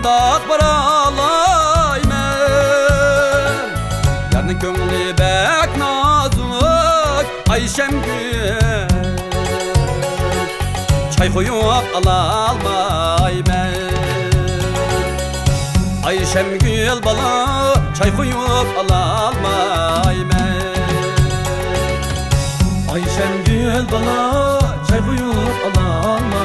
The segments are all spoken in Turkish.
qandaq baralayman. Yarning ko'ngli bek nozik Ayşemgül, çay qo'yib alalmayman. Ayşemgül bala, çay qo'yib alalmayman. Ayşemgül bala, çay qo'yib alalmayman.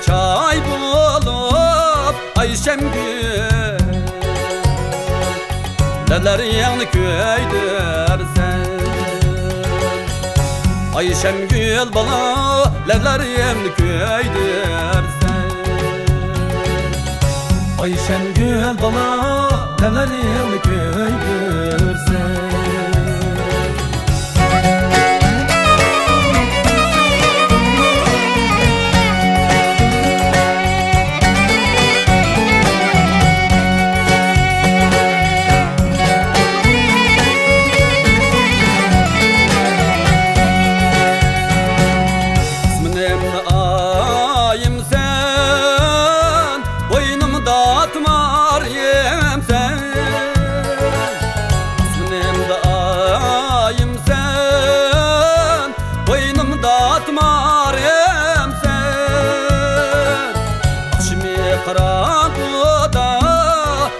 Çay bulup Ayşemgül, lelerini köydersen. Ayşemgül bala, lelerini köydersen. Ayşemgül bala, lelerini köydersen.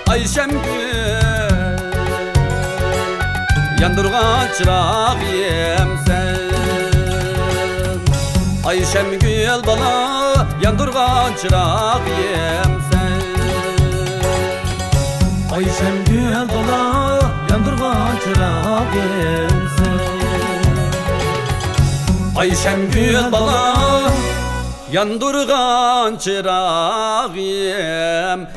Ayşemgül, yandırgan çıraq yemsen. Ayşemgül bala, yandırgan çıraq yemsen. Ayşemgül bala, yandırgan çıraq yemsen. Ayşemgül bala, yandırgan çıraq yemsen.